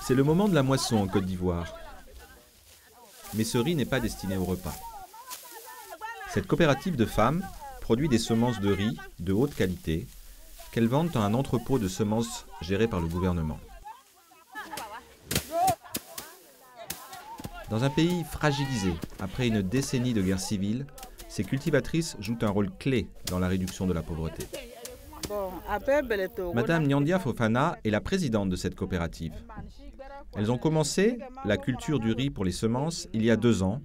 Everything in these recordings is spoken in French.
C'est le moment de la moisson en Côte d'Ivoire. Mais ce riz n'est pas destiné au repas. Cette coopérative de femmes produit des semences de riz de haute qualité qu'elles vendent dans un entrepôt de semences géré par le gouvernement. Dans un pays fragilisé, après une décennie de guerre civile, ces cultivatrices jouent un rôle clé dans la réduction de la pauvreté. Madame Nyandia Fofana est la présidente de cette coopérative. Elles ont commencé la culture du riz pour les semences il y a 2 ans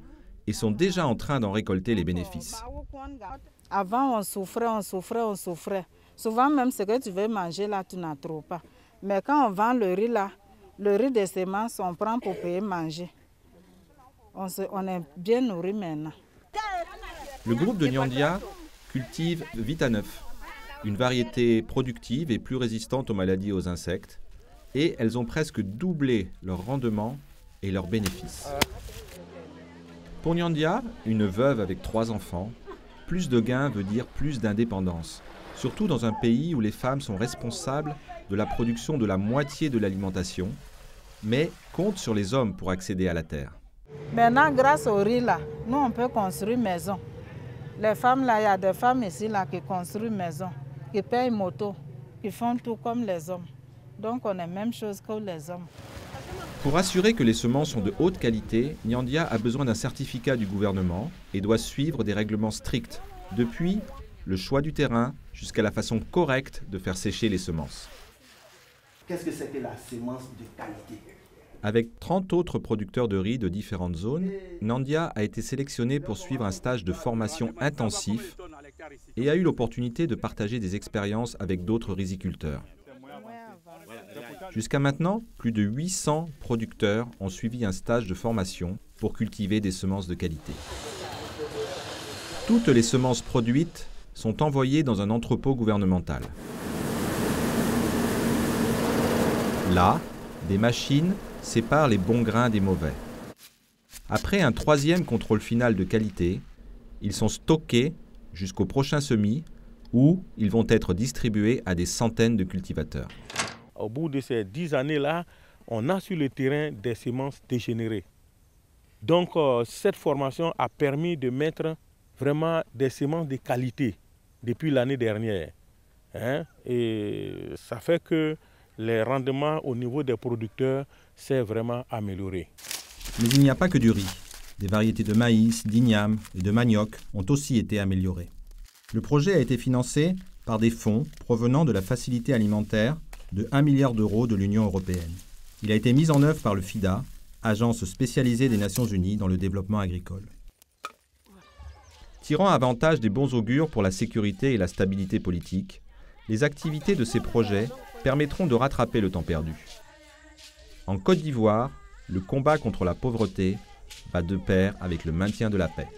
et sont déjà en train d'en récolter les bénéfices. Avant, on souffrait. Souvent même ce que tu veux manger là, tu n'en trouves pas. Mais quand on vend le riz là, le riz des semences, on prend pour payer manger. On est bien nourri maintenant. Le groupe de Nyandia cultive Vita9, une variété productive et plus résistante aux maladies et aux insectes, et elles ont presque doublé leur rendement et leurs bénéfices. Pour Nyandia, une veuve avec 3 enfants, plus de gains veut dire plus d'indépendance, surtout dans un pays où les femmes sont responsables de la production de la moitié de l'alimentation, mais comptent sur les hommes pour accéder à la terre. Maintenant, grâce au riz là, nous on peut construire maison. Les femmes là, il y a des femmes ici là qui construisent maison, qui payent moto, qui font tout comme les hommes. Donc on est la même chose que les hommes. Pour assurer que les semences sont de haute qualité, Nyandia a besoin d'un certificat du gouvernement et doit suivre des règlements stricts, depuis le choix du terrain jusqu'à la façon correcte de faire sécher les semences. Qu'est-ce que c'est que la semence de qualité? Avec 30 autres producteurs de riz de différentes zones, Nyandia a été sélectionné pour suivre un stage de formation intensif et a eu l'opportunité de partager des expériences avec d'autres riziculteurs. Jusqu'à maintenant, plus de 800 producteurs ont suivi un stage de formation pour cultiver des semences de qualité. Toutes les semences produites sont envoyées dans un entrepôt gouvernemental. Là, des machines séparent les bons grains des mauvais. Après un 3e contrôle final de qualité, ils sont stockés jusqu'au prochain semis où ils vont être distribués à des centaines de cultivateurs. Au bout de ces 10 années-là, on a sur le terrain des semences dégénérées. Donc cette formation a permis de mettre vraiment des semences de qualité depuis l'année dernière. Et ça fait que les rendements au niveau des producteurs s'est vraiment amélioré. Mais il n'y a pas que du riz. Des variétés de maïs, d'igname et de manioc ont aussi été améliorées. Le projet a été financé par des fonds provenant de la Facilité alimentaire de 1 milliard d'euros de l'Union européenne. Il a été mis en œuvre par le FIDA, agence spécialisée des Nations Unies dans le développement agricole. Tirant avantage des bons augures pour la sécurité et la stabilité politique, les activités de ces projets permettront de rattraper le temps perdu. En Côte d'Ivoire, le combat contre la pauvreté va de pair avec le maintien de la paix.